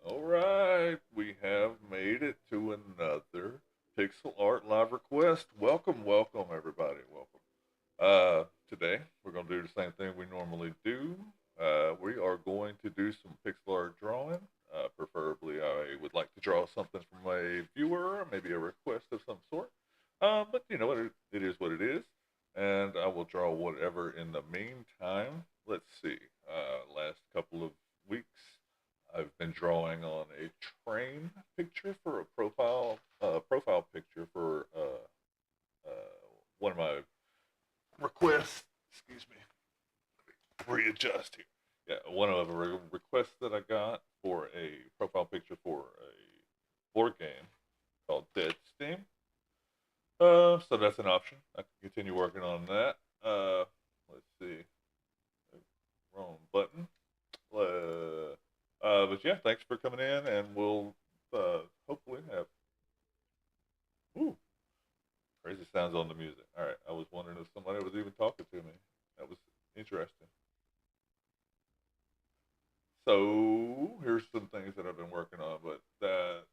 All right, we have made it to another Pixel Art Live request. Welcome, welcome, everybody. Welcome. Today we're going to do the same thing we normally do. We are going to do some pixel are drawing. Preferably, I would like to draw something from a viewer, maybe a request of some sort. But you know what? It is what it is, and I will draw whatever in the meantime. Let's see. Last couple of weeks, I've been drawing on a train picture for a profile picture for one of my requests. Excuse me. Readjust here. Yeah, one of the requests that I got for a profile picture for a board game called Dead Steam. So that's an option. I can continue working on that. Let's see. Wrong button. But yeah, thanks for coming in, and we'll hopefully have. Ooh, crazy sounds on the music. All right, I was wondering if somebody was even talking to me. That was interesting. So here's some things that I've been working on, but that's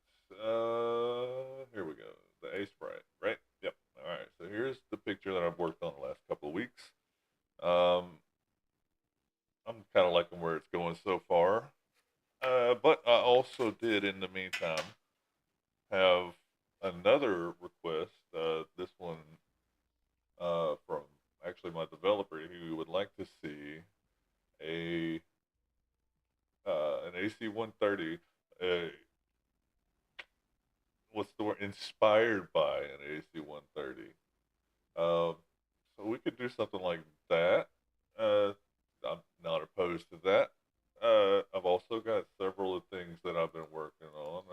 here we go. The A sprite, right? Yep. All right. So here's the picture that I've worked on the last couple of weeks. I'm kind of liking where it's going so far. But I also did in the meantime have another request. This one from actually my developer who would like to see a an AC 130. What's the word? Inspired by an AC 130. So we could do something like that. I'm not opposed to that. I've also got several of things that I've been working on.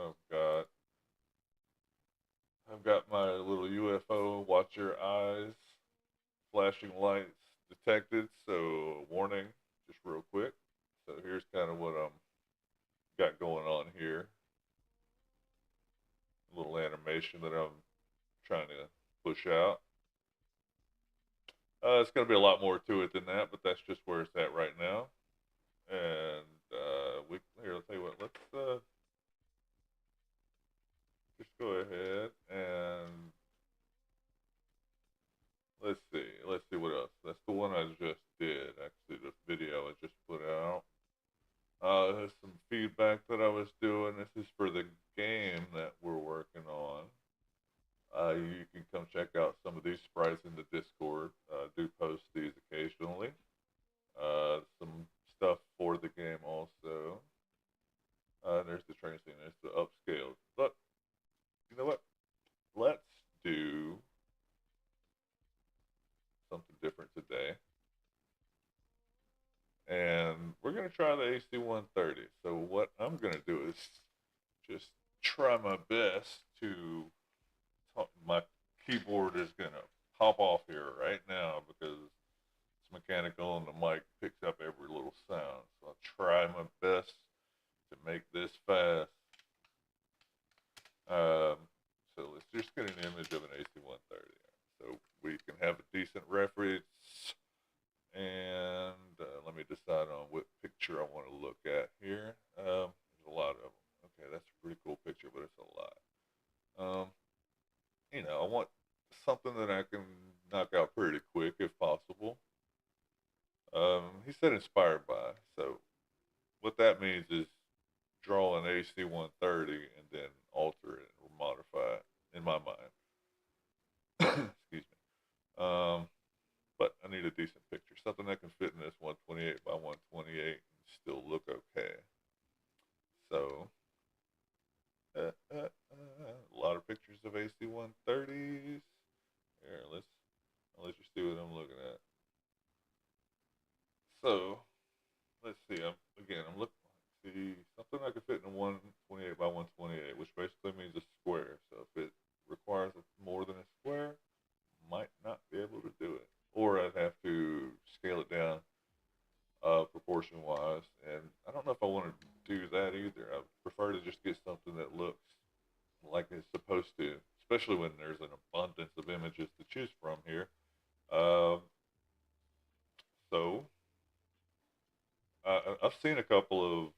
I've got my little UFO. Watch your eyes. Flashing lights detected. So warning, just real quick. So here's kind of what I'm got going on here. A little animation that I'm trying to push out. It's going to be a lot more to it than that, but that's just where it's at right now. And I'll tell you what. Let's just go ahead and let's see. Let's see what else. That's the one I just did. Actually, the video I just put out. There's some feedback that I was doing. This is for the game that we're working on. You can come check out some of these sprites in the Discord. Do post these occasionally. Some stuff for the game also. There's the train scene. There's the upscale. But you know what? Let's do something different today. And we're going to try the AC 130. So what I'm going to do is just try my best to talk. My keyboard is going to pop off here right now because it's mechanical and the mic picks up every little sound. So I'll try my best to make this fast. So let's just get an image of an AC 130 so we can have a decent reference. And let me decide on what picture I want to look at here. There's a lot of them. Okay, that's a pretty cool picture, but it's a lot. I want something that I can knock out pretty quick if possible. He said inspired by. So what that means is draw an AC 130 and then alter it or modify it in my mind. Excuse me. But I need a decent picture, something that can fit in this 128 by 128 and still look okay. So, a lot of pictures of AC 130s. Here, I'll let you see what I'm looking at. So, let's see. I'm looking. See something I can fit in a 128 by 128, which basically means a square. So if it requires more than a square, might not be able to do it, or I'd have to scale it down proportion wise, and I don't know if I want to do that either. I prefer to just get something that looks like it's supposed to, especially when there's an abundance of images to choose from here. So I've seen a couple of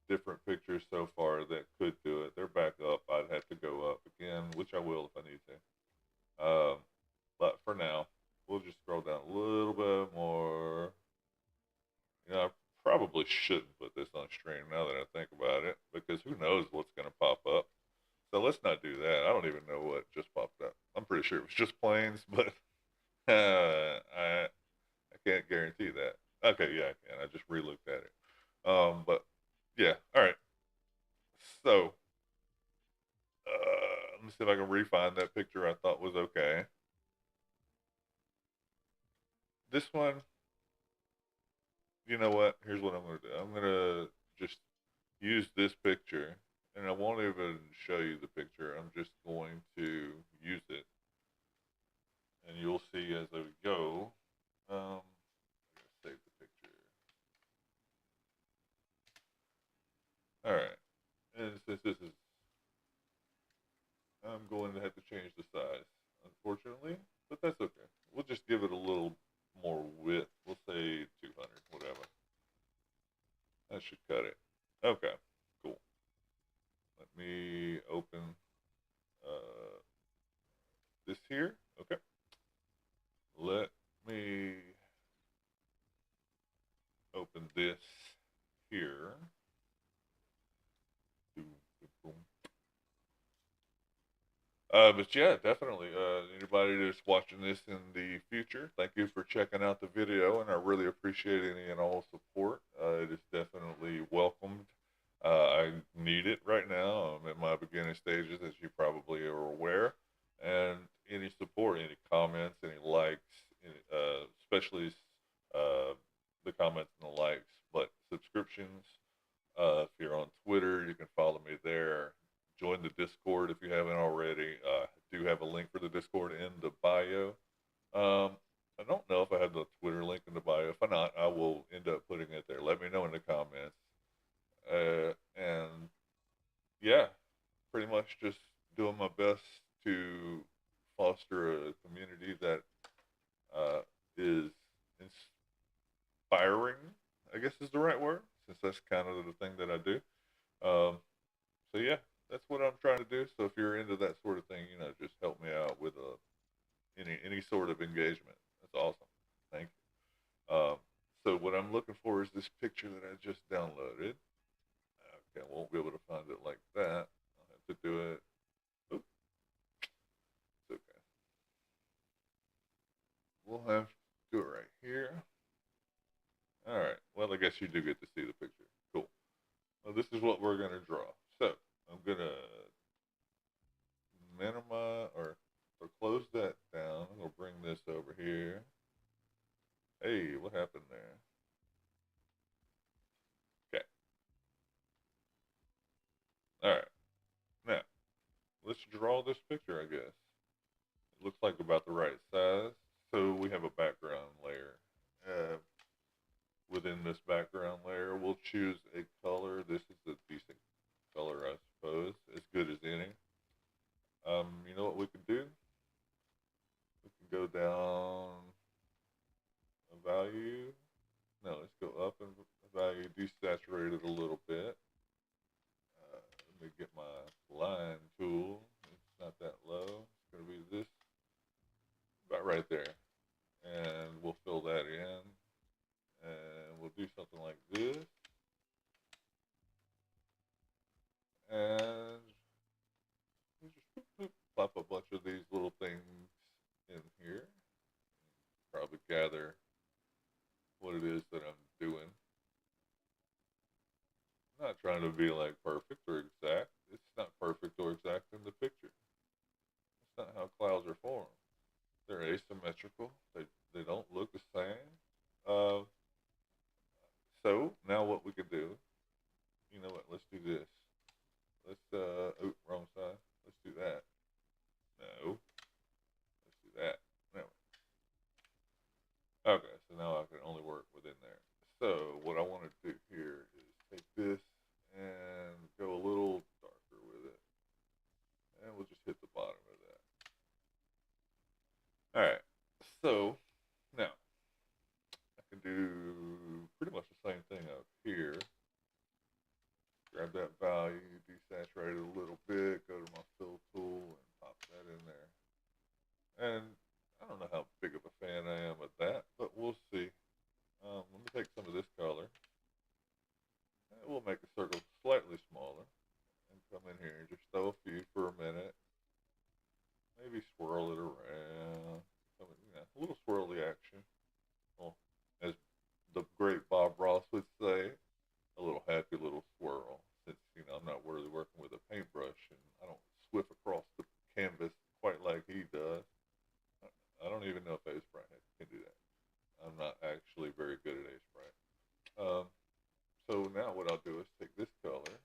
different pictures so far that could do it. They're back up. I'd have to go up again, which I will if I need to. But for now, we'll just scroll down a little bit more. I probably shouldn't put this on stream now that I think about it because who knows what's going to pop up. So let's not do that. I don't even know what just popped up. I'm pretty sure it was just planes, but I can't guarantee that. Okay, yeah, I can. I just re-looked at it. But yeah, all right. So let me see if I can re-find that picture I thought was okay. This one, you know what? Here's what I'm gonna do. I'm gonna just use this picture, and I won't even show you the picture. I'm just going to use it, and you'll see as I go. I'm gonna save the picture. All right, and since this is, I'm going to have to change the size, unfortunately, but that's okay. We'll just give it a little more width. We'll say 200, whatever. That should cut it. Okay, cool. Let me open uh, this here. Okay. Let me open this here. But yeah, definitely. Anybody that's watching this in the future, thank you for checking out the video, and I really appreciate any and all support. It is definitely welcomed. I need it right now. I'm in my beginning stages, as you probably are aware, and any support, any comments, any likes, especially uh, the comments and the likes, but subscriptions. If you're on Twitter, you can follow me there. Join the Discord if you haven't already. I do have a link for the Discord in the bio. I don't know if I have the Twitter link in the bio. If I not, I will end up putting it there. Let me know in the comments. And yeah, pretty much just doing my best to foster a community that is inspiring, I guess is the right word, since that's kind of the thing that I do. Um, so yeah, that's what I'm trying to do. So if you're into that sort of thing, just help me out with any sort of engagement. That's awesome. Thank you. So what I'm looking for is this picture that I just downloaded. Okay, I won't be able to find it like that. I'll have to do it. Oops, it's okay. We'll have to do it right here. All right. Well, I guess you do get to see the picture. Cool. Well, this is what we're gonna draw. So I'm gonna minimize or close that down. I'm gonna bring this over here. Hey, what happened there? Okay. All right. Now let's draw this picture. I guess it looks like about the right size. So we have a background layer. Uh, Within this background layer, we'll choose a color. This is a decent color, I suppose, as good as any. You know what we can do? We can go down a value. No, let's go up in value, desaturate it a little bit. Let me get my line tool. It's not that low. It's going to be this, about right there. And we'll fill that in. And we'll do something like this. And we just pop a bunch of these little things in here. Probably gather what it is that I'm doing. I'm not trying to be like perfect or exact. It's not perfect or exact in the picture. That's not how clouds are formed. They're asymmetrical. They don't look the same. Uh, so now what we can do, you know what? Let's do this. Let's wrong side. Let's do that. No, let's do that. No. Okay, so now I can only work within there. So what I want to do here is take this and go a little here. Just throw a few for a minute. Maybe swirl it around. A little swirly action. Well, as the great Bob Ross would say, a little happy little swirl. Since I'm not really working with a paintbrush and I don't swift across the canvas quite like he does. I don't even know if A Spray can do that. I'm not actually very good at A Spray. So now what I'll do is take this color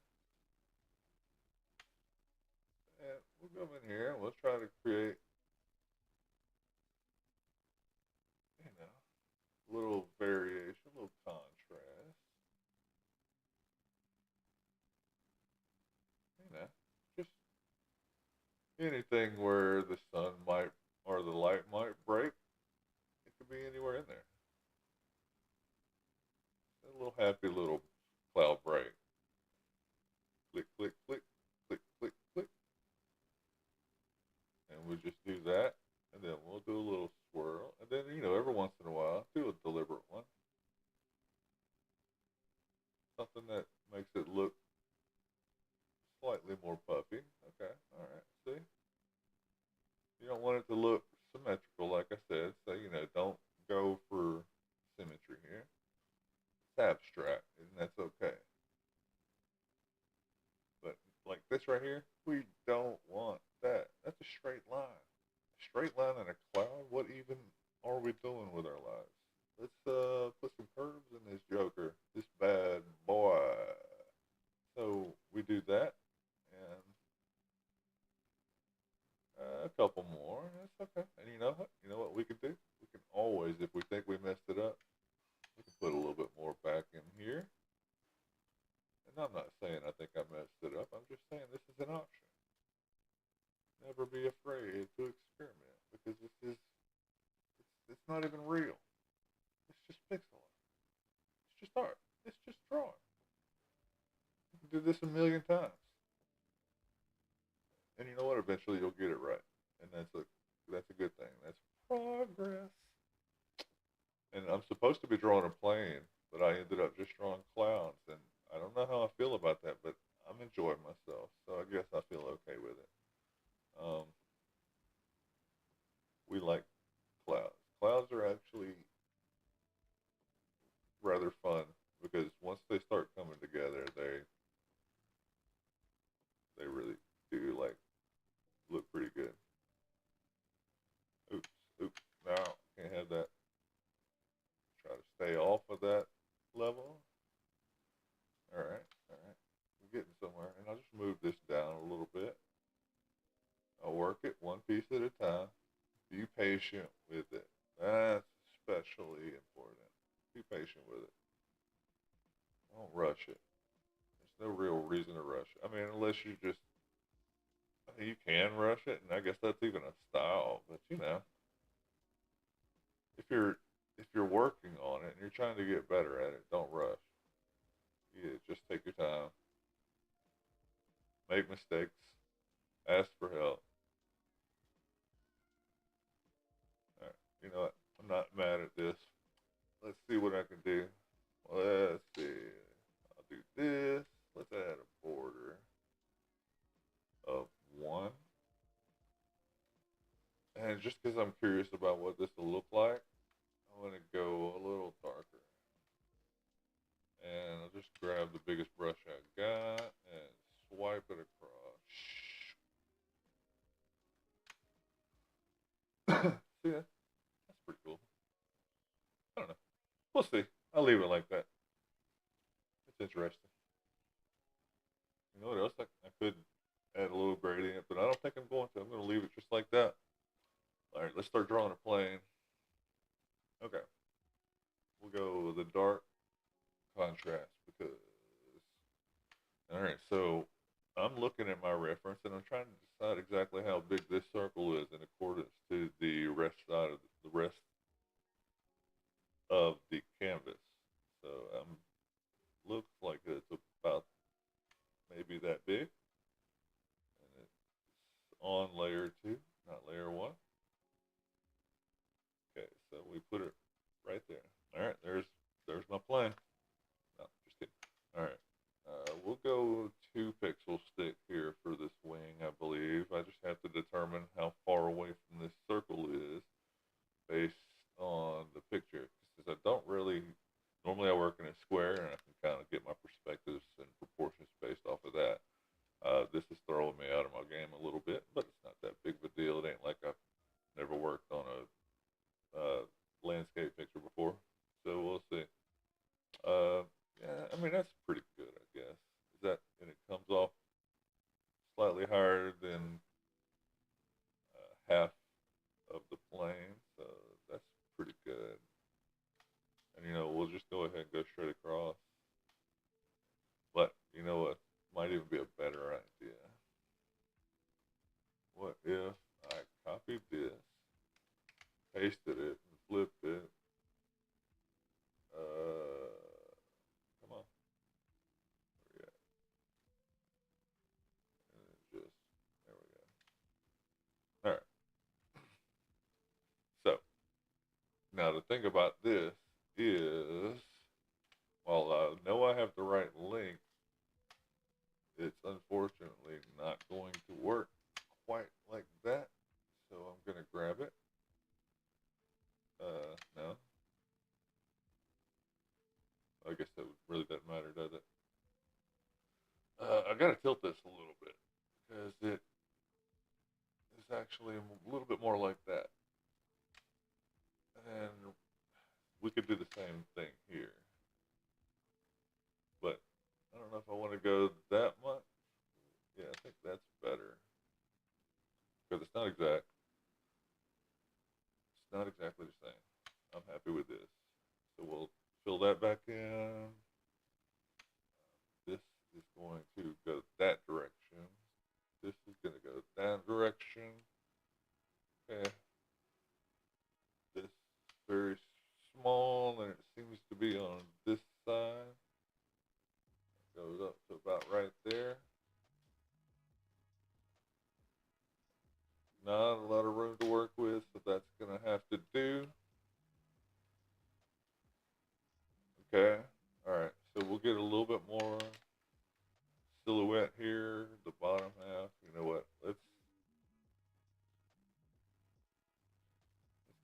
and we'll go in here and we'll try to create, a little variation, a little contrast. Just anything where the sun might or the light might break. It could be anywhere in there. A little happy little cloud break. Click, click, click, click, click, click. And we'll just do that. And then we'll do a little swirl. And then, every once in a while, do a deliberate one. Something that makes it look slightly more puffy. Okay, all right, see? You don't want it to look symmetrical, like I said. So, don't go for symmetry here. It's abstract, and that's okay. But like this right here, we don't want that. That's a straight line. A straight line and a cloud? What even are we doing with our lives? Let's put some curves in this joker, this bad boy. So we do that, and a couple more. That's okay. And you know what? You know what we can do? We can always, if we think we messed it up, we can put a little bit more back in here. And I'm not saying I think I messed it up. I'm just saying this is an option. Never be afraid to experiment because it's not even real. It's just pixel art. It's just art. It's just drawing. You can do this a million times. And you know what? Eventually you'll get it right. And that's a good thing. That's progress. And I'm supposed to be drawing a plane, but I ended up just drawing clouds. And I don't know how I feel about that, but I'm enjoying myself. So I guess I feel okay with it. We like clouds. Clouds are actually rather fun because once they start coming together, they really do look pretty good. Oops, oops. Now can't have that. Try to stay off of that level. All right, all right. We're getting somewhere, and I'll just move this down a little bit. I'll work it one piece at a time. Be patient with it. That's especially important. Be patient with it. Don't rush it. There's no real reason to rush it. I mean, unless you can rush it, and I guess that's even a style. But if you're working on it and you're trying to get better at it, don't rush. Yeah, just take your time. Make mistakes. Ask for help. All right. You know what? I'm not mad at this. Let's see what I can do. Let's see. I'll do this. Let's add a border of 1. And just because I'm curious about what this will look like, I'm going to go a little darker. And I'll just grab the biggest brush I got and swipe it across. See that? That's pretty cool. I don't know. We'll see. I'll leave it like that. It's interesting. You know what else? I could add a little gradient, but I don't think I'm going to. I'm going to leave it just like that. All right, let's start drawing a plane. Okay. We'll go with the dark contrast because. All right, so I'm looking at my reference and I'm trying to decide exactly how big this circle is in accordance to the rest of the canvas. So looks like it's about maybe that big, and it's on layer 2, not layer 1. Okay, so we put it right there. All right, there's my plane. No, just kidding. All right, we'll go 2 pixel stick here for this is throwing me out of my game a little bit, but it's not that big of a deal. It ain't like I've never worked on a landscape picture before, so we'll see. Uh, yeah, I mean that's pretty good, I guess. Is that and it comes off slightly higher than half of the plane, so that's pretty good. And we'll just go ahead and go straight across. But you know what? Might even be a better idea. What if I copied this, pasted it, and flipped it? Come on. Where we at? And just there we go. All right. So now the thing about this is, while I know I have the right link, it's unfortunately not going to work quite like that. So I'm gonna grab it. No, I guess that really doesn't matter, does it? I gotta tilt this a little bit because it is actually a little bit more like that, and we could do the same thing here. But I don't know if I want to go that much. Yeah, I think that's better because it's not exact. It's not exactly the same. I'm happy with this. So we'll fill that back in. This is going to go that direction. This is going to go that direction. Okay. This is very small and it seems to be on this side. It goes up to about right there. Not a lot of room to work with, so that's going to have to do. Okay. All right. So we'll get a little bit more silhouette here, the bottom half. You know what? Let's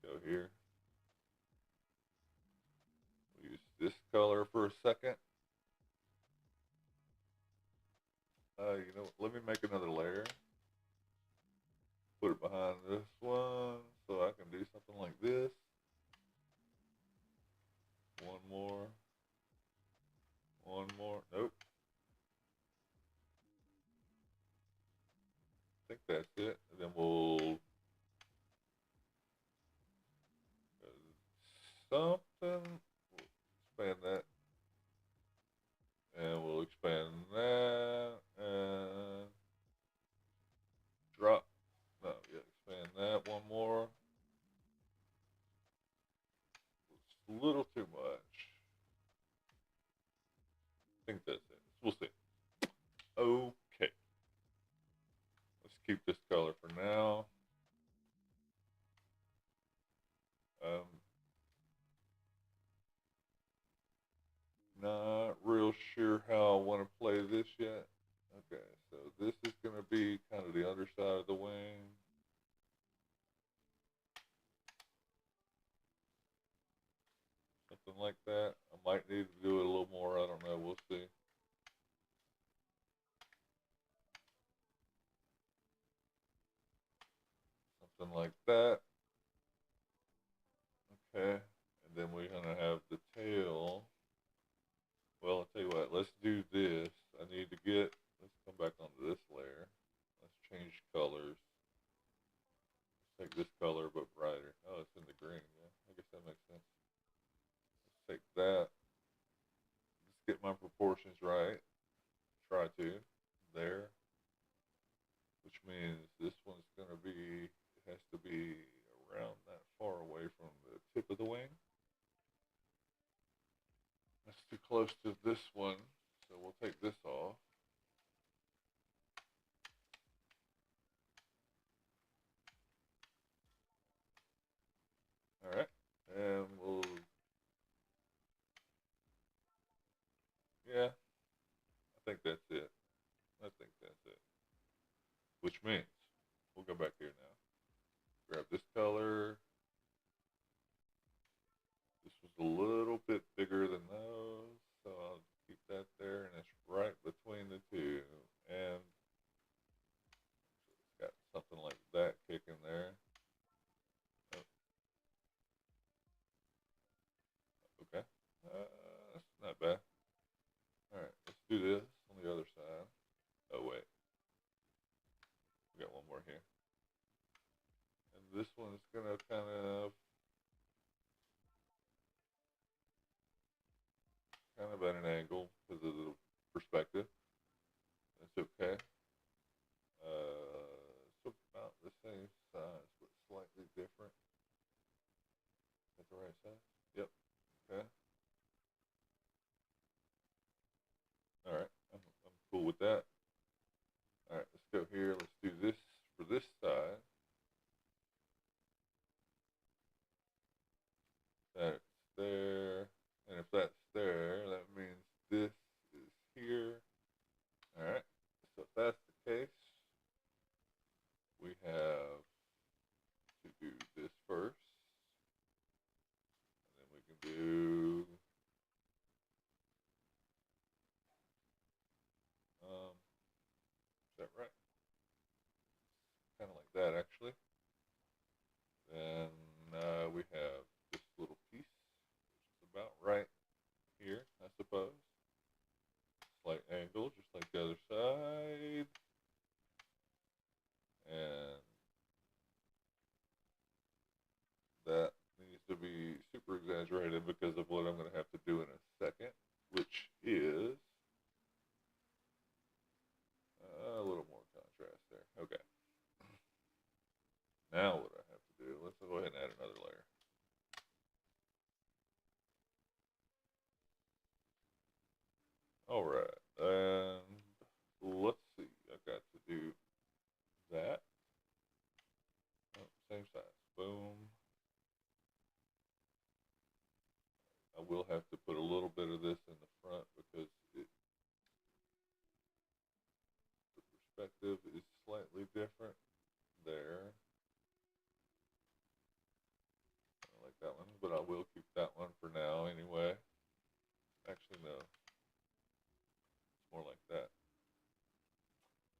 go here. We'll use this color for a second. Let me make another layer. Put it behind this one so I can do something like this. One more. One more. Nope. I think that's it. And then we'll something. We'll expand that. And we'll expand that. And drop. No, yeah, expand that one more. It's a little too much. I think that's it. We'll see. Okay. Let's keep this color for now. Um, Not real sure how I want to play this yet. Okay, so this is going to be kind of the underside of the wing. Something like that. I might need to do it a little more. I don't know. We'll see. Something like that. Okay. And then we're going to have the tail. Well, I'll tell you what. Let's do this. I need to let's come back onto this layer. Let's change colors. Let's take this color but brighter. Oh, it's in the green. Yeah, I guess that makes sense. Let's take that. Let's get my proportions right. Try to. There. Which means this one's going to be, it has to be around that far away from the tip of the wing. That's too close to this one, so we'll take this off. All right, and yeah, I think that's it. I think that's it. Which means, we'll go back here now. Grab this color. This was a little bit bigger than those, so I'll keep that there, and it's right between the two. And more here. And this one's gonna kind of at an angle because of the perspective. That's okay. It's about the same size, but slightly different. Is that the right size? Yep. Okay. All right. I'm cool with that. All right. Let's go here. Let's do this for this side. That's there. And if that's there, that means this is here. All right. So if that's the case, we have to do this first. And then we can do is that right? Kind of like that, actually. Then we have this little piece, which is about right here, I suppose. Slight angle, just like the other side. And that needs to be super exaggerated because of what I'm going to have to do in a second, which is a little more contrast there. Okay. Now what I have to do, let's go ahead and add another layer. All right. And let's see. I got to do that. Oh, same size. Boom. I will have to put a little bit of this in the front because the perspective is slightly different there. I don't like that one, but I will keep that one for now anyway. Actually, no. It's more like that.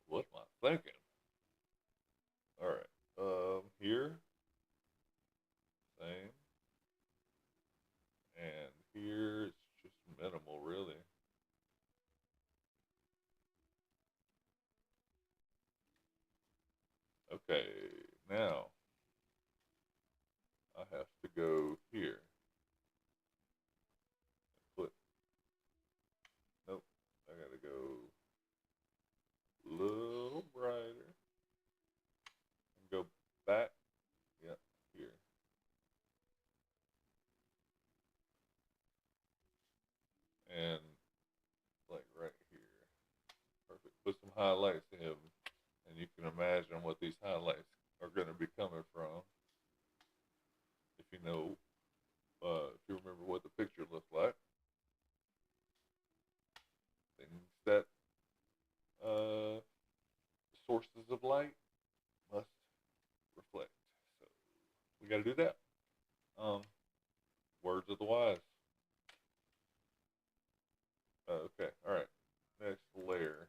What am I thinking? All right. Here, same. And here, it's just minimal, really. Okay, now I have to go here and put, nope, I gotta go a little brighter and go back, yep, here. And like right here. Perfect. Put some highlights in, and you can imagine what these highlights are going to be coming from. If you know, if you remember what the picture looked like, things that sources of light must reflect. So we got to do that. Um, Words of the wise. Okay, all right. Next layer.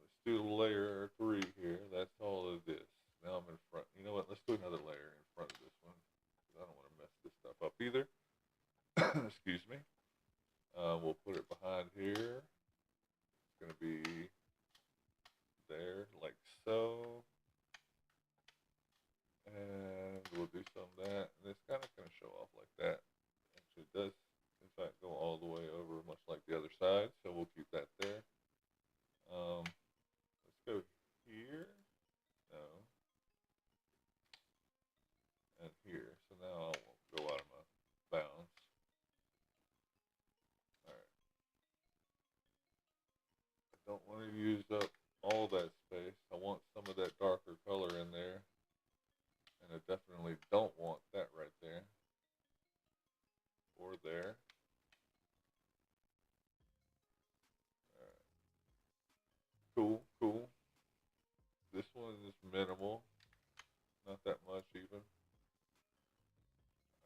Let's do layer 3 here. That's all of this. Now I'm in front. You know what? Let's do another layer in front of this one. I don't want to mess this stuff up either. Excuse me. We'll put it behind here. It's going to be there, like so. And we'll do some of that. And it's kind of going to show off like that. Actually, it does, in fact, go all the way over, much like the other side. So we'll keep that there. Let's go here. No. And here. So now I won't go out of my bounds. Alright. I don't want to use up all that space. I want some of that darker color in there. And I definitely don't want that right there. Or there. Alright. Cool, cool. This one is minimal. Not that much even.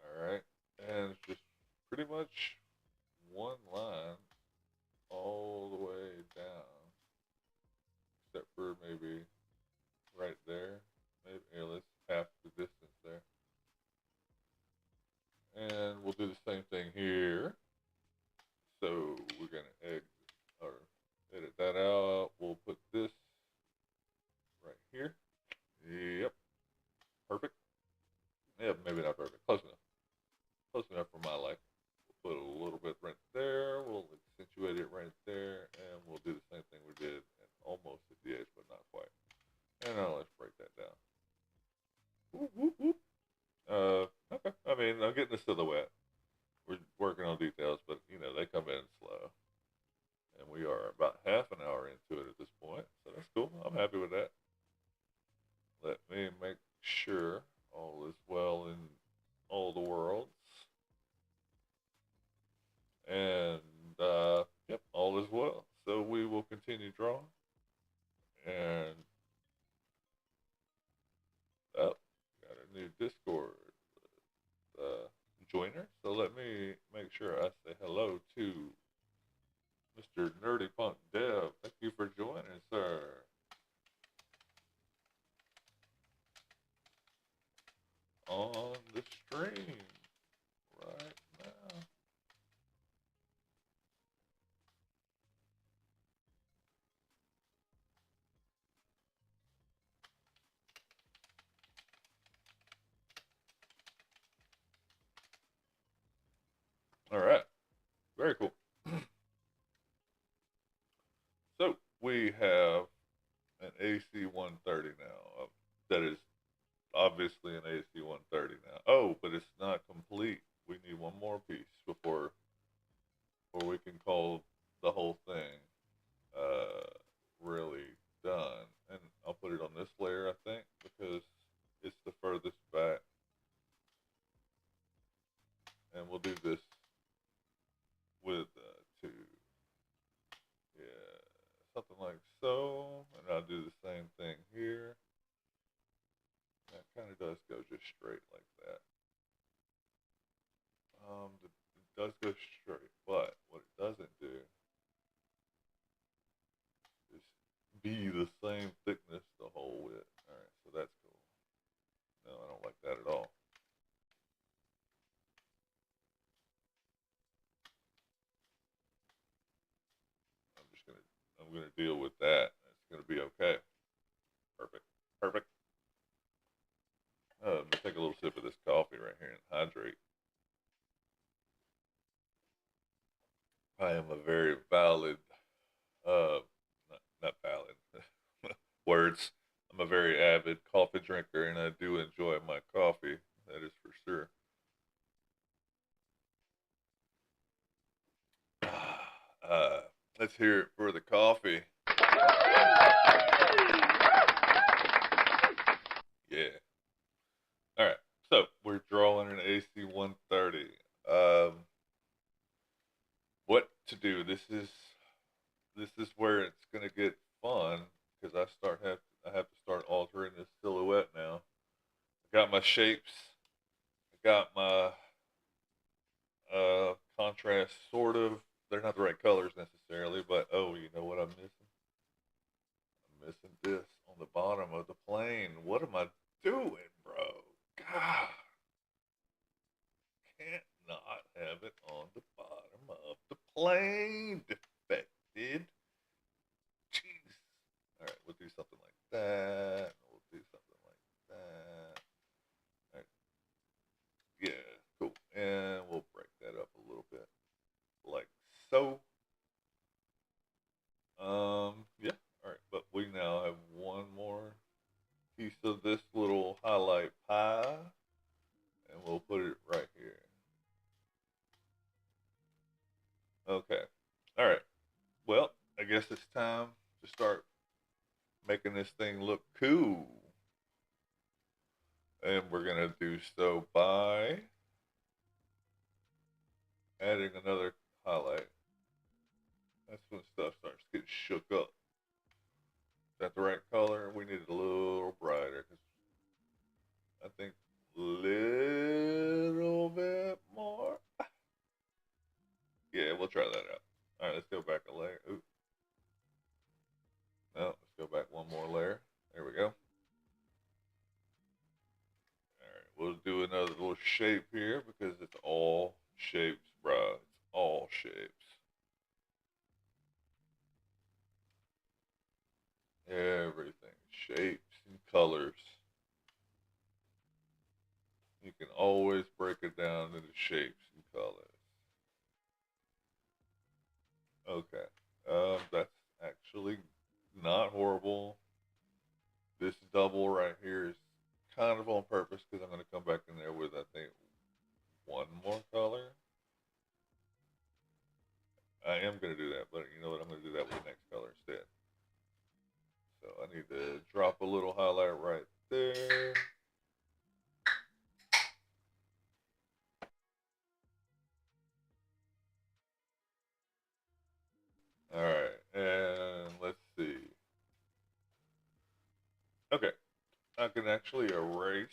Alright. And it's just pretty much one line all the way down. Except for maybe right there. Maybe here, let's half the distance there. And we'll do the same thing here. So we're gonna exit or edit that out. We'll put this right here. And now let's break that down. Whoop, whoop, whoop. Okay. I mean, I'm getting the silhouette. We're working on details, but they come in slow, and we are about half an hour into it at this point, so that's cool. I'm happy with that. Let me make sure all is well in all the worlds, and yep, all is well. So we will continue drawing, and oh, got a new Discord joiner. So let me make sure I say hello to Mr. Nerdy Punk Dev. Thank you for joining, sir. On the stream right now. All right. Very cool. So we have an AC 130 now. That is obviously an AC 130 now. Oh, but it's not complete. We need one more piece before we can call the whole thing really done. And I'll put it on this layer, I think, because it's the furthest back. And we'll do this with two. Yeah, something like so. And I'll do the same thing here. That kind of does go just straight like that. It does go straight, but what it doesn't do is be the same thickness the whole width. All right, so that's cool. No, I don't like that at all. I'm gonna deal with that. It's gonna be okay. Perfect. Perfect. Let me take a little sip of this coffee right here and hydrate. I am a very valid, not valid words. I'm a very avid coffee drinker, and I do enjoy my coffee. That is for sure. Uh, let's hear it for the coffee. Yeah. All right. So we're drawing an AC 130. Um, what to do? This is where it's gonna get fun because I have to start altering this silhouette now. I got my shapes. I got my contrast sort of. They're not the right colors necessarily, but oh, you know what I'm missing? I'm missing this on the bottom of the plane. What am I doing, bro? God, can't not have it on the bottom of the plane. Defected. Jeez. All right, we'll do something like that. We'll do something like that. All right. Yeah, cool. And we'll break that up a little bit, like so. Yeah. All right, but we now have one more piece of this little highlight pie, and we'll put it right here. Okay. All right. Well, I guess it's time to start making this thing look cool. And we're going to do so by adding another highlight. That's when stuff starts getting shook up. Is that the right color? We need it a little brighter because I think a little bit more. Yeah, we'll try that out. All right, let's go back a layer. Ooh. No, let's go back one more layer. There we go. All right, we'll do another little shape here because it's all shapes, bro. It's all shapes. Everything. Shapes and colors. You can always break it down into shapes and colors. Okay. That's actually not horrible. This double right here is kind of on purpose because I'm going to come back in there with, I think, one more color. I am going to do that, but you know what? I'm going to do that with the next color instead. So I need to drop a little highlight right there. All right, and let's see. Okay, I can actually erase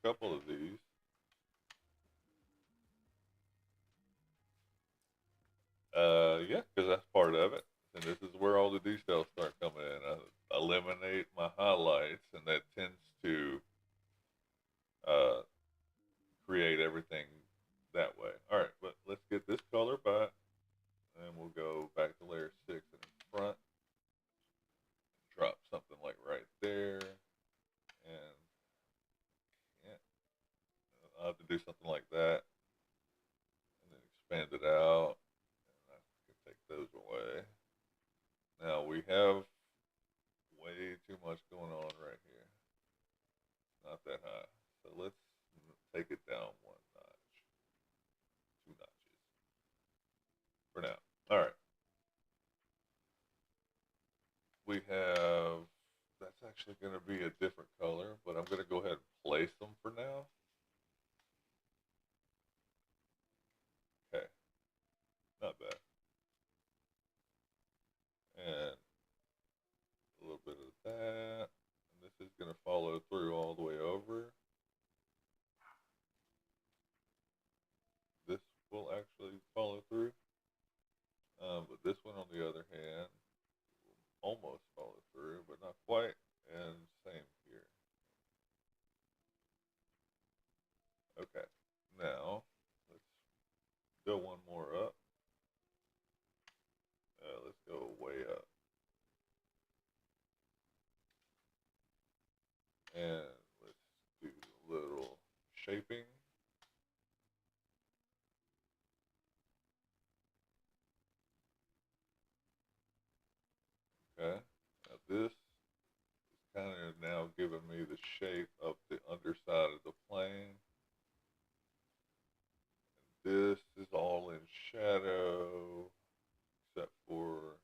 a couple of these. Yeah, because that's part of it. And this is where all the details start coming in. I eliminate my highlights, and that tends to uh, create everything that way. All right, but let's get this color back, and we'll go back to layer 6 in front. Drop something like right there, and yeah, I'll have to do something like that, and then expand it out, and I can take those away. Now we have way too much going on right here. Not that high. So let's take it down one notch, two notches for now. All right. We have, that's actually going to be a different color, but I'm going to go ahead and place them for now. Okay. Not bad. And a little bit of that. And this is going to follow through all the way over. This will actually follow through. But this one, on the other hand, almost follow through, but not quite. And same here. Okay. Now, let's go one more up. Let's go way up. And let's do a little shaping. Okay. Now this is kind of now giving me the shape of the underside of the plane. And this is all in shadow, except for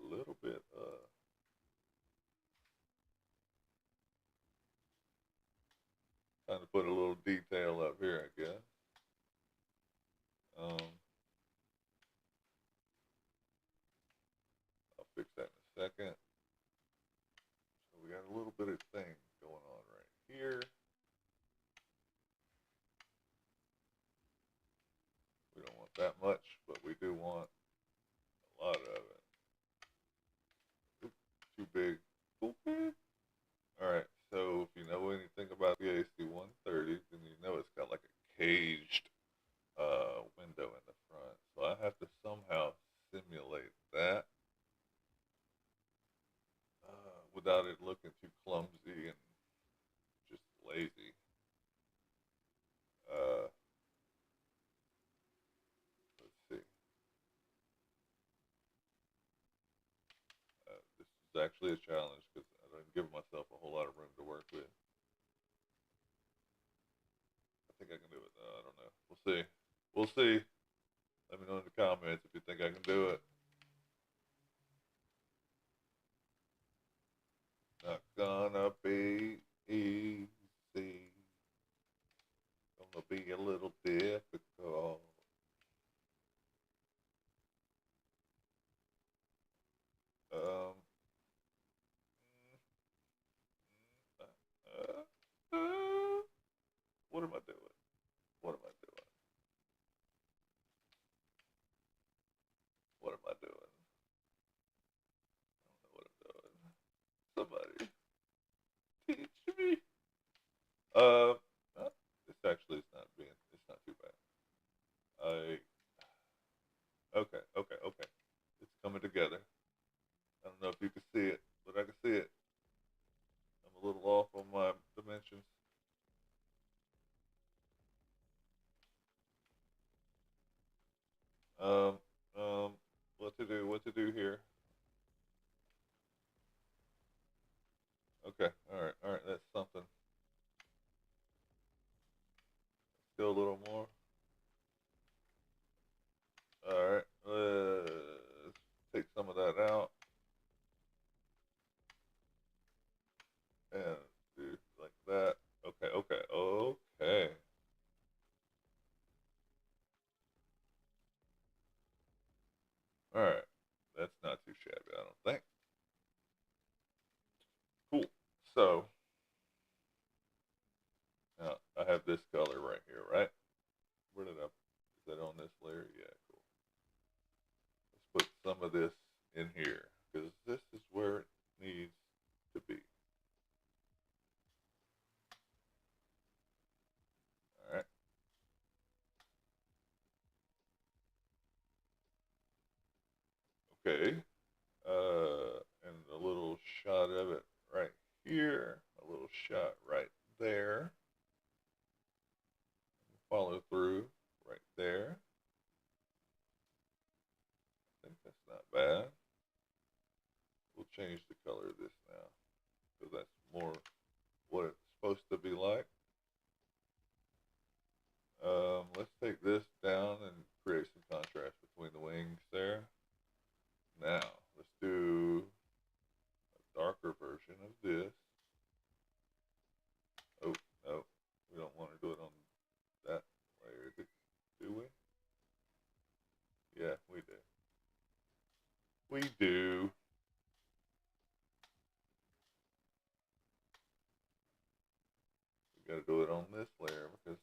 a little bit of trying to put a little detail up here, I guess. I'll fix that in a second. So we got a little bit of thing going on right here. We don't want that much, but we do want a lot of it. Oops, too big. Okay. All right. So if you know anything about the AC-130, then you know it's got like a caged window in the front. So I have to somehow simulate that without it looking too clumsy and just lazy. Uh, let's see. This is actually a challenge because I don't give myself a whole lot of room to work with. I think I can do it. I don't know. We'll see. We'll see. Let me know in the comments if you think I can do it. Not gonna be easy. Gonna be a little difficult. Um, what am I doing? What am I doing? What am I doing? I don't know what I'm doing. Somebody. what to do here. Okay, all right, that's something. Still a little more. All right, let's take some of that out and do like that. Okay, okay, okay. All right, that's not too shabby, I don't think. Cool. So now I have this color right here, right? Where did I? Is that on this layer? Yeah, cool. Let's put some of this in here because this is where it needs to be. All right. Okay. And a little shot of it right here, a little shot right there. Follow through right there. I think that's not bad. We'll change the color of this now because that's more what it's supposed to be like. Let's take this down and create some contrast between the wings there. Now, let's do a darker version of this. Oh, no, we don't want to do it on that layer, do we? Yeah, we do. We do. We got to do it on this layer because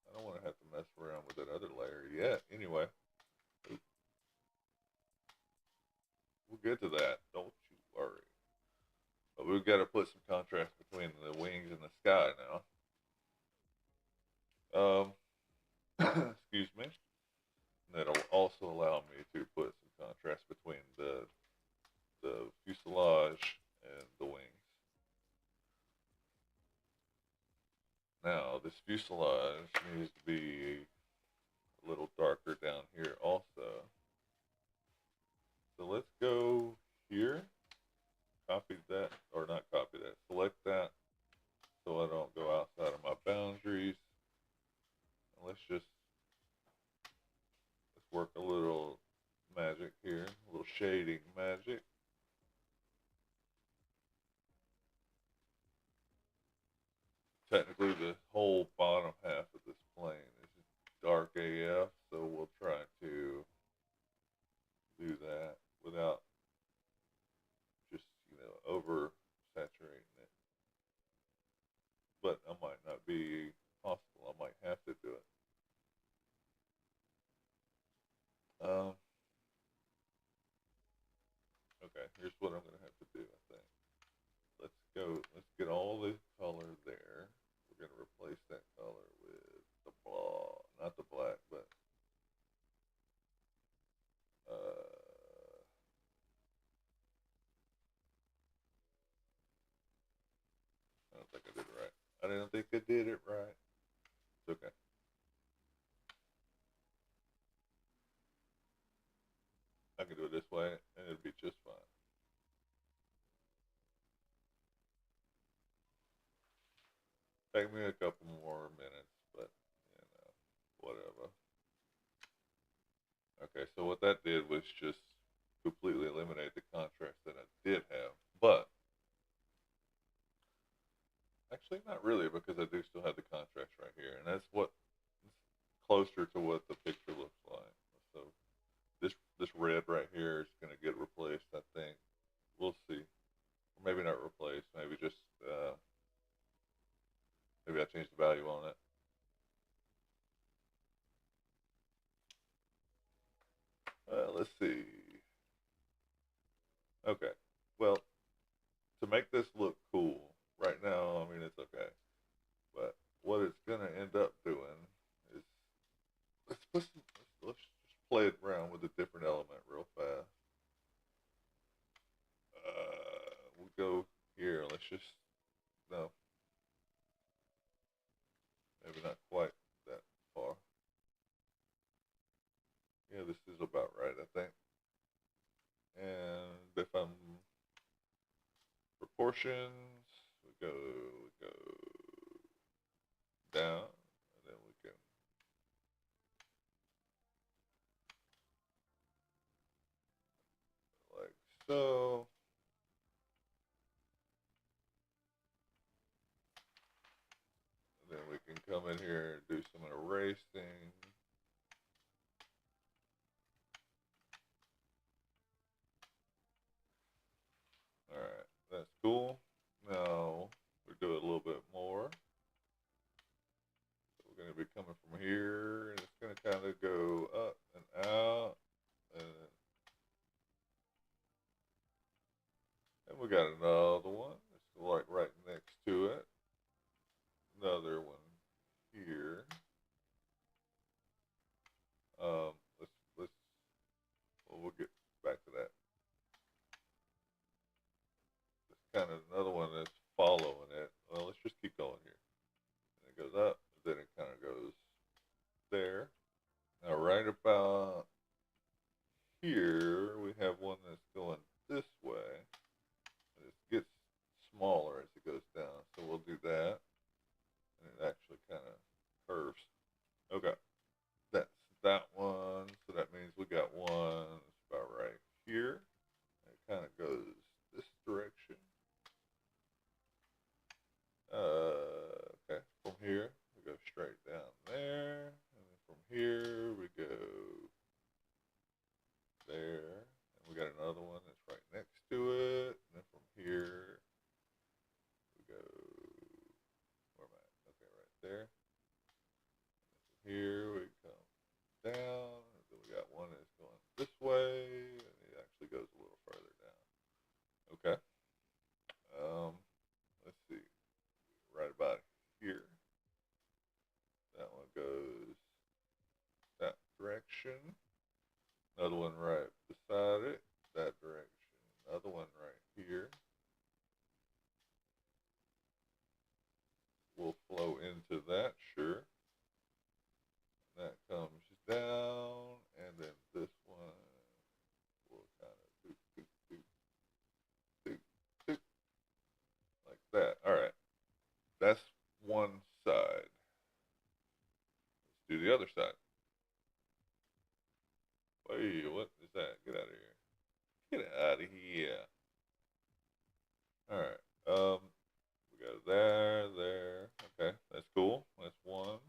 I don't want to have to mess around with that other layer yet. Anyway, we'll get to that. Don't you worry. But we've got to put some contrast between the wings and the sky now. Excuse me. That'll also allow me to put some contrast between the fuselage and the wings. Now, this fuselage needs to be a little darker down here also. So let's go here, copy that, or not copy that, select that so I don't go outside of my boundaries. And let's work a little magic here, a little shading magic. Technically, the whole bottom half of this plane is dark AF, so we'll try to do that without just, over saturating it. But I might not be possible. I might have to do it. Um, okay, here's what I'm going to have to do, I think. Let's get all the color there. We're going to replace that color with the blah, not the black, but I don't think I did it right. I didn't think I did it right. It's okay. I can do it this way, and it'll be just fine. Take me a couple more minutes, but whatever. Okay, so what that did was just completely eliminate the contrast that I did have, but actually not really because I do still have the contrast right here, and that's what closer to what the picture looks like. So this red right here is going to get replaced, I think. We'll see. Or maybe not replaced. Maybe just maybe I changed the value on it. Let's see. Okay. Well, to make this look cool, right now, I mean, it's okay. But what it's going to end up doing is let's just play it around with a different element real fast. We'll go here. Let's just, no, maybe not quite that far. Yeah, this is about right, I think. if I'm proportions, we go down, and then we can like so. And then we can come in here and do some erasing. All right, that's cool. Now we do it a little bit more. So we're going to be coming from here, and it's going to kind of go up and out, and we got another one. It's like right next to it. Another one here. Let's well, we'll get back to that. It's kind of another one that's following it. Well, let's just keep going here. And it goes up, then it kind of goes there. Now, right about here, we have one that's going this way. And it gets smaller as it goes down, so we'll do that. And it actually kind of curves. Okay, that's that one. So that means we got one that's about right here. And it kind of goes this direction. Okay, from here we go straight down there, and then from here we go there, and we got another one that's right next to it, and then from here we go, where am I? Okay, right there. And from here we come down, and then we got one that's going this way, and it actually goes a little further down. Okay. Let's see. Right about here. That one goes that direction. Another one right beside it, that direction. Another one right here. Will flow into that, sure. That comes down, and then this one will kind of do, do, do, do, do, like that. All right, that's one side. Let's do the other side. Wait, what is that? Get out of here. Get out of here. All right. We got there. Okay, that's cool. That's one.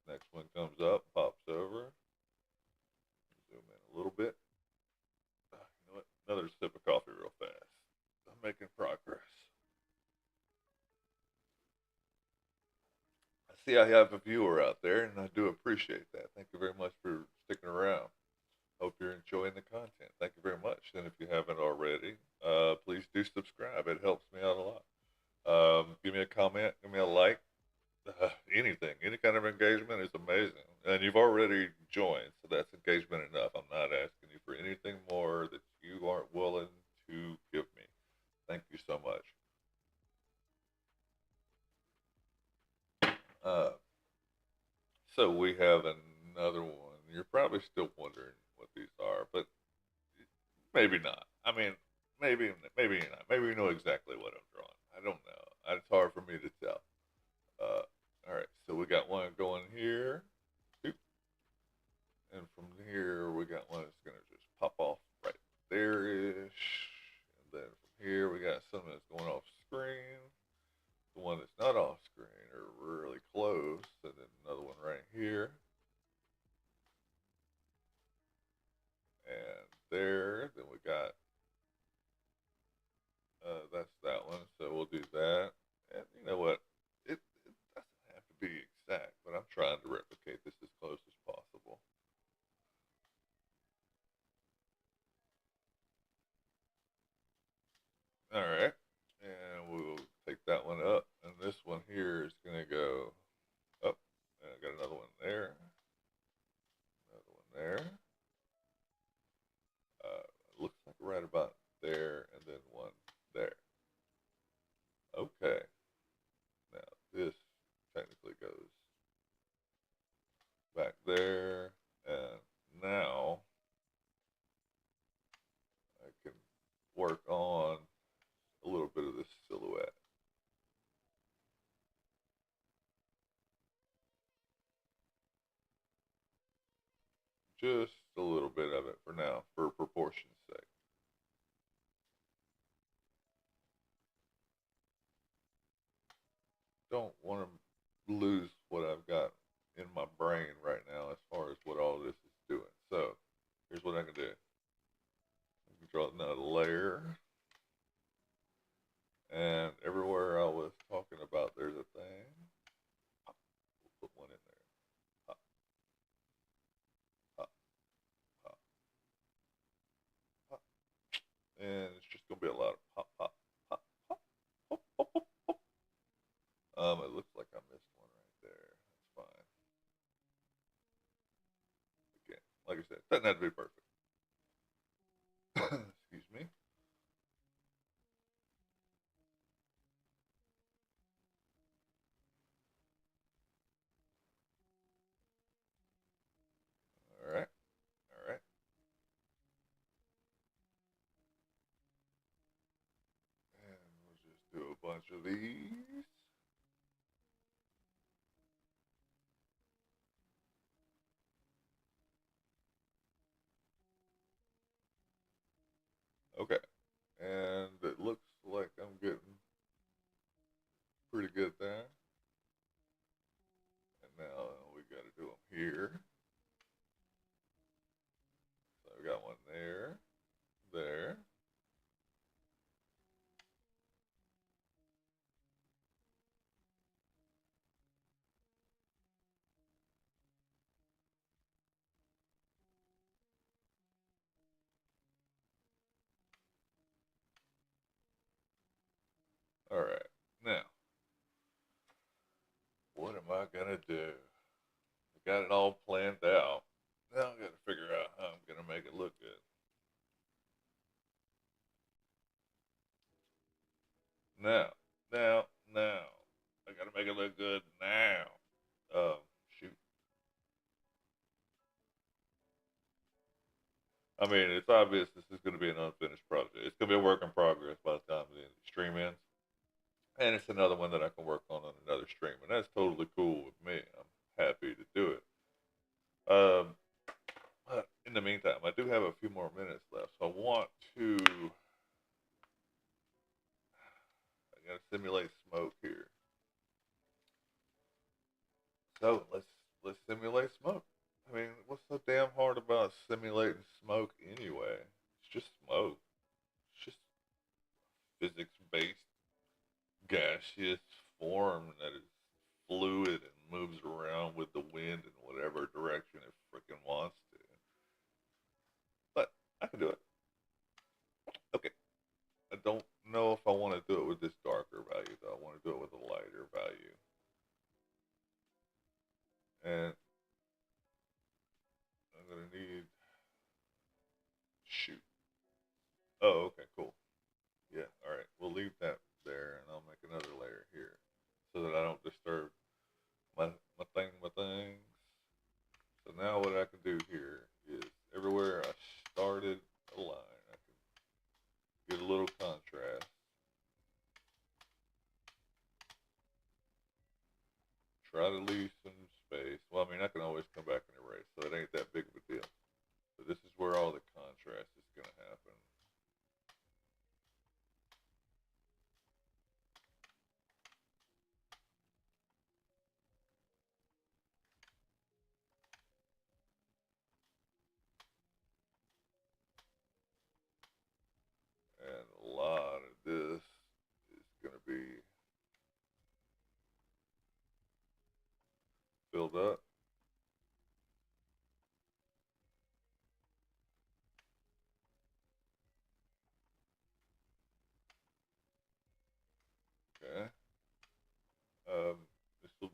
This next one comes up, pops over. Zoom in a little bit. You know what? Another sip of coffee real fast. I'm making progress. I see I have a viewer out there, and I do appreciate that. Thank you very much for sticking around. Hope you're enjoying the content. Thank you very much. And if you haven't already, please do subscribe. It helps me out a lot. Give me a comment, give me a like, anything, any kind of engagement is amazing. And you've already joined, so that's engagement enough. I'm not asking you for anything more that you aren't willing to give me. Thank you so much. Uh, so we have another one. You're probably still wondering what these are, but maybe not. I mean, maybe not. Maybe you know exactly what I'm drawing. I don't know. It's hard for me to tell. All right, so we got one going here, and from here we got one that's gonna just pop off right there ish, and then from here we got something that's going off screen. The one that's not off screen or really close, and then another one right here, and there. Then we got that's that one. So we'll do that. And you know what? It doesn't have to be exact, but I'm trying to replicate this as close as possible. All right. And we'll take that one up. And this one here is going to go up. And I got another one there. Another one there. Looks like right about there. And then one there. Okay. Now this technically goes back there. And now I work on a little bit of this silhouette. Just a little bit of it for now, for proportion's sake. Don't want to lose what I've got in my brain right now as far as what all this is doing. So here's what I can do. I can draw another layer. And everywhere I was talking about, there's a thing. We'll put one in there. Hop, hop, hop, hop. And it's just going to be a lot of pop, pop, pop, pop, pop, pop, pop, pop. It looks like I missed one right there. That's fine. Again, like I said, it doesn't have to be perfect. Excuse me. All right. All right. And we'll just do a bunch of these. Okay. And it looks like I'm getting pretty good there. And now we got to do them here. So we got one there, there. All right. Now, what am I going to do? I got it all planned out. Now I got to figure out how I'm going to make it look good. Now, now. I got to make it look good now. Shoot. I mean, it's obvious this is going to be an unfinished project. It's going to be a work in progress by the time the stream ends. And it's another one that I can work on another stream. And that's totally cool with me. I'm happy to do it. Um, but in the meantime, I do have a few more minutes left. So I want to. I got to simulate smoke here. So let's simulate smoke. I mean, what's so damn hard about simulating smoke anyway? It's just smoke. It's just physics-based gaseous form that is fluid and moves around with the wind in whatever direction it freaking wants to. But I can do it. Okay. I don't know if I want to do it with this darker value though. I want to do it with a lighter value. And I'm gonna need shoot. Oh, okay, cool. Yeah, all right. We'll leave that there, and I'll make another layer here so that I don't disturb my things. So now what I can do here is everywhere I started a line, I can get a little contrast. Try to leave some space. Well, I mean, I can always come back and erase, so it ain't that big of a deal. But this is where all the contrast is going to happen. And a lot of this is going to be filled up. Okay. Um, this will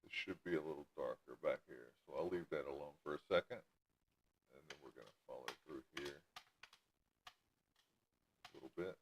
It should be a little darker back here, so I'll leave that alone for a second, and then we're going to follow through here a little bit.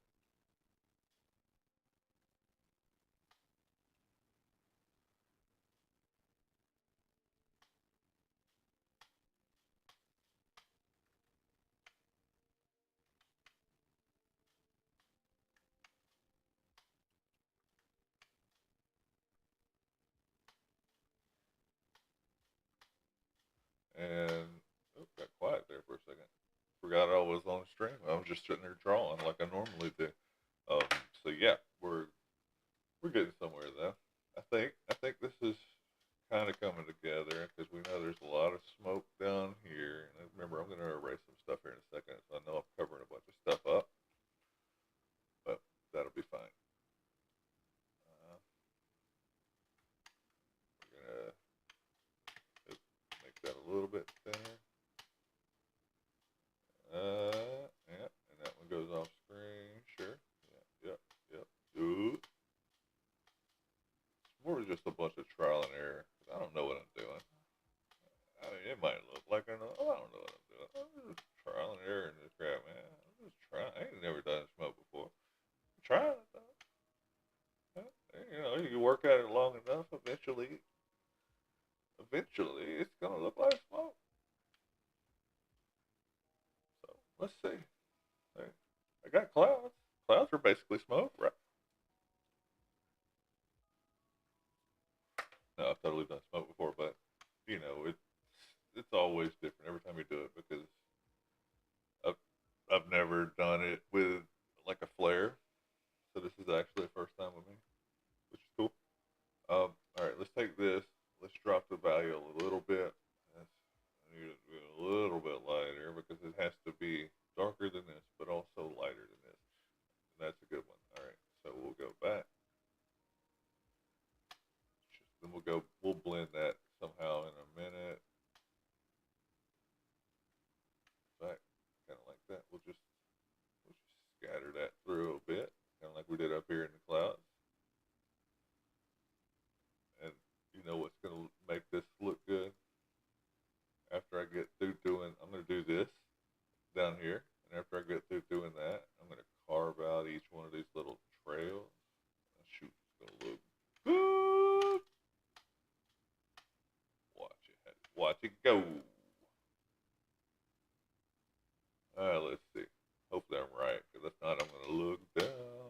forgot I was on stream. I was just sitting there drawing like I normally do. Um, so yeah, we're getting somewhere though. I think this is kind of coming together because we know there's a lot of smoke down here. And remember, I'm going to erase some stuff here in a second, so I know I'm covering a bunch of stuff up, but that'll be fine. We're going to make that a little bit thinner. Yeah, and that one goes off screen. Sure. Yeah, yep. Ooh. It's more just a bunch of trial and error. I don't know what I'm doing. I mean, it might look like I know. I don't know what I'm doing. I'm just trial and error in this crap, man. I'm just trying. I ain't never done smoke before. I'm trying it though. You know, you work at it long enough, eventually, it's gonna look like smoke. So let's see. Hey, I got clouds. Clouds are basically smoke, right? No, I've totally done smoke before, but you know, it's always different every time you do it because I've I've never done it with like a flare, so this is actually the first time with me, which is cool. All right, let's take this. Let's drop the value a little bit. I need it to be a little bit lighter because it has to be darker than this, but also lighter than this. And that's a good one. All right, so we'll go back. Then we'll blend that somehow in a minute. Back, kind of like that. We'll just scatter that through a bit, kind of like we did up here in the clouds. And you know what's going to make this look good? After I get through doing, I'm going to do this down here. And after I get through doing that, I'm going to carve out each one of these little trails. Shoot, it's going to look good. Watch it. Watch it go. Let's see. Hopefully I'm right, because if not, I'm going to look down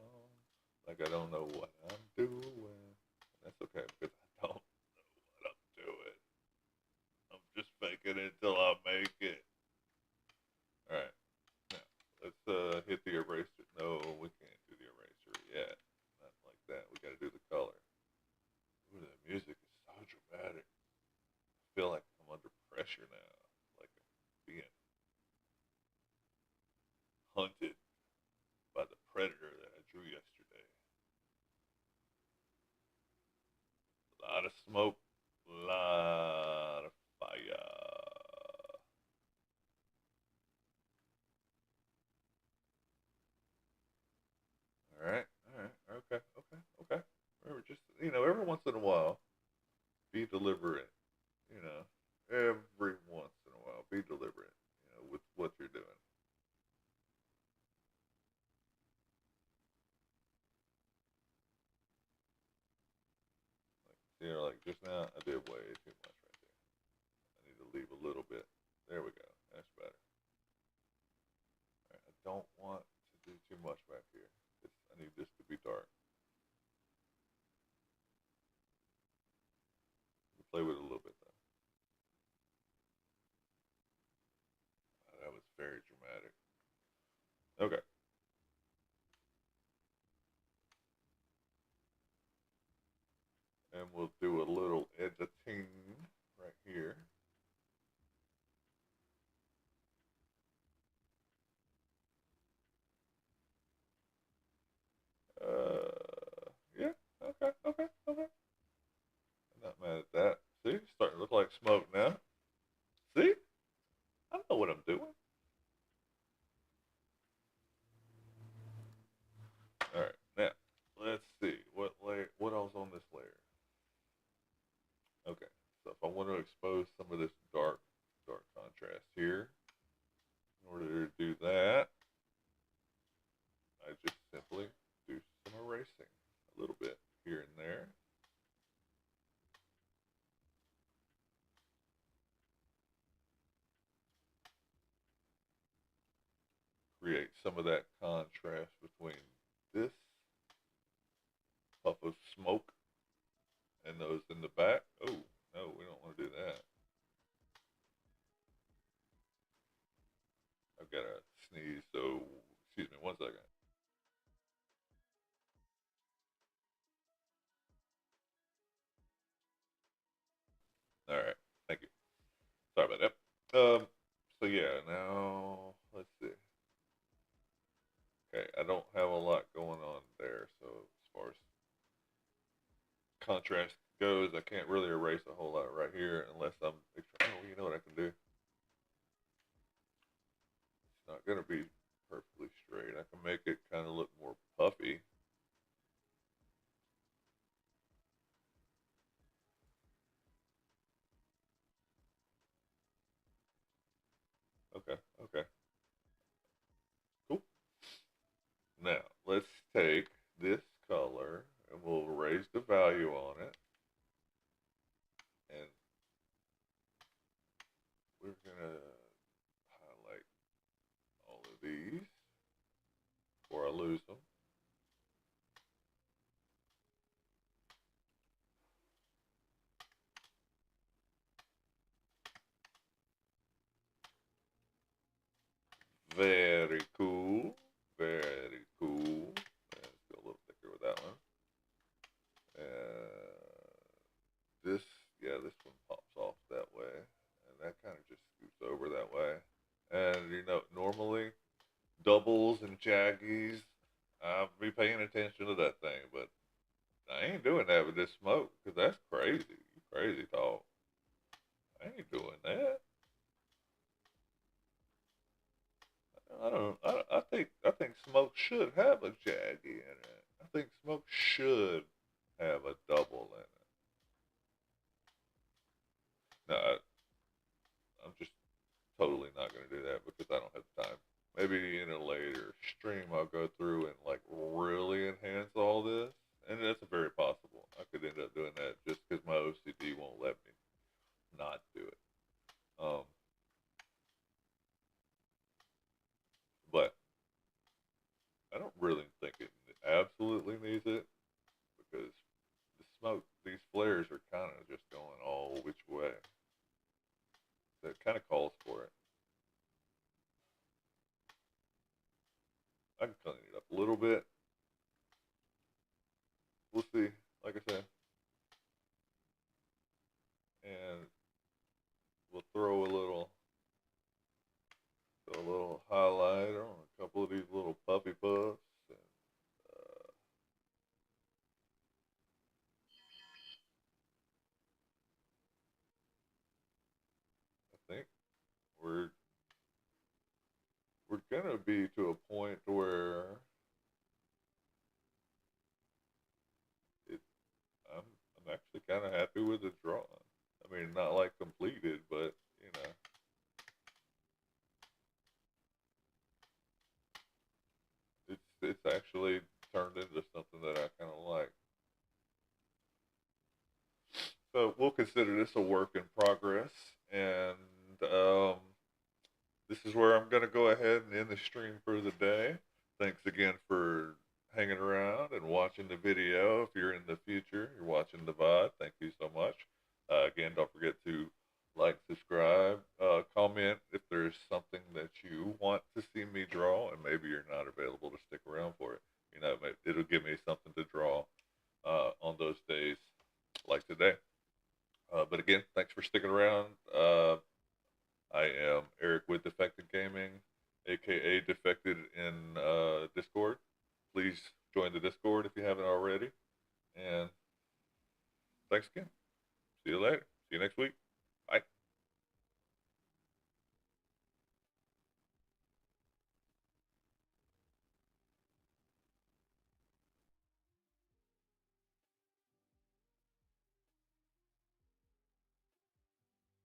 like I don't know what I'm doing. And that's okay, because I don't know what I'm doing. I'm just faking it until I make it. Alright, now, let's hit the eraser. No, we can't do the eraser yet. Not like that. We got to do the color. Ooh, the music is so dramatic. I feel like I'm under pressure now. Like I'm being hunted by the predator that I drew yesterday. A lot of smoke, a lot of fire. All right, okay. Remember, just every once in a while, be deliberate. You know, every once in a while, be deliberate. With what you're doing. Like just now, I did way too much right there. I need to leave a little bit. There we go. That's better. All right, I don't want to do too much back here. I need this to be dark. Play with it a little bit though. That was very dramatic. Okay. And we'll do a little editing right here. Yeah. Okay. I'm not mad at that. See, it's starting to look like smoke now. See, I know what I'm doing. All right, now let's see what layer. What else on this layer? Okay, so if I want to expose some of this dark contrast here, in order to do that, I just simply do some erasing a little bit here and there. Create some of that contrast between this puff of smoke and those in the back. Oh, no, we don't want to do that. gotta sneeze, so excuse me 1 second. All right, thank you. Sorry about that. So yeah, now let's see. Okay, I don't have a lot going on there, so as far as contrast goes, I can't really erase a whole lot right here unless I'm. Oh, you know what I can do? It's not gonna be perfectly straight. I can make it kind of look more puffy. Okay, okay, cool. Now let's take this color and we'll raise the value on it, and we're gonna highlight all of these before I lose them. Very cool. Very cool. Let's go a little thicker with that one. This, yeah, this one pops off that way, and that kind of just scoots over that way. And normally doubles and jaggies, I'll be paying attention to that thing, but I ain't doing that with this smoke because that's crazy. You crazy dog. I ain't doing that. I don't. I think smoke should have a jaggy in it. I think smoke should have a double in it. No, I'm just totally not going to do that because I don't have the time. Maybe in a later stream I'll go through and like really enhance all this, and that's very possible. I could end up doing that just because my OCD won't let me not do it. Um, but I don't really think it absolutely needs it because the smoke, these flares are kind of just going all which way. So it kind of calls for it. I can clean it up a little bit. We'll see. Like I said, and we'll throw a little highlighter on a couple of these little puppy puffs. And, uh, I think we're we're gonna be to a point where it. I'm actually kind of happy with the drawing. I mean, not like completed, but it's actually turned into something that I kind of like. So we'll consider this a work in progress, and this is where I'm going to go ahead and end the stream for the day. Thanks again for hanging around and watching the video. If you're in the future, you're watching the VOD, thank you so much. Again, don't forget to like, subscribe, comment if there's something that you want to see me draw, and maybe you're not available to stick around for it. It'll give me something to draw on those days like today. But again, thanks for sticking around. I am Eric with Defected Gaming, aka Defected in Discord. Please join the Discord if you haven't already. And thanks again. See you later.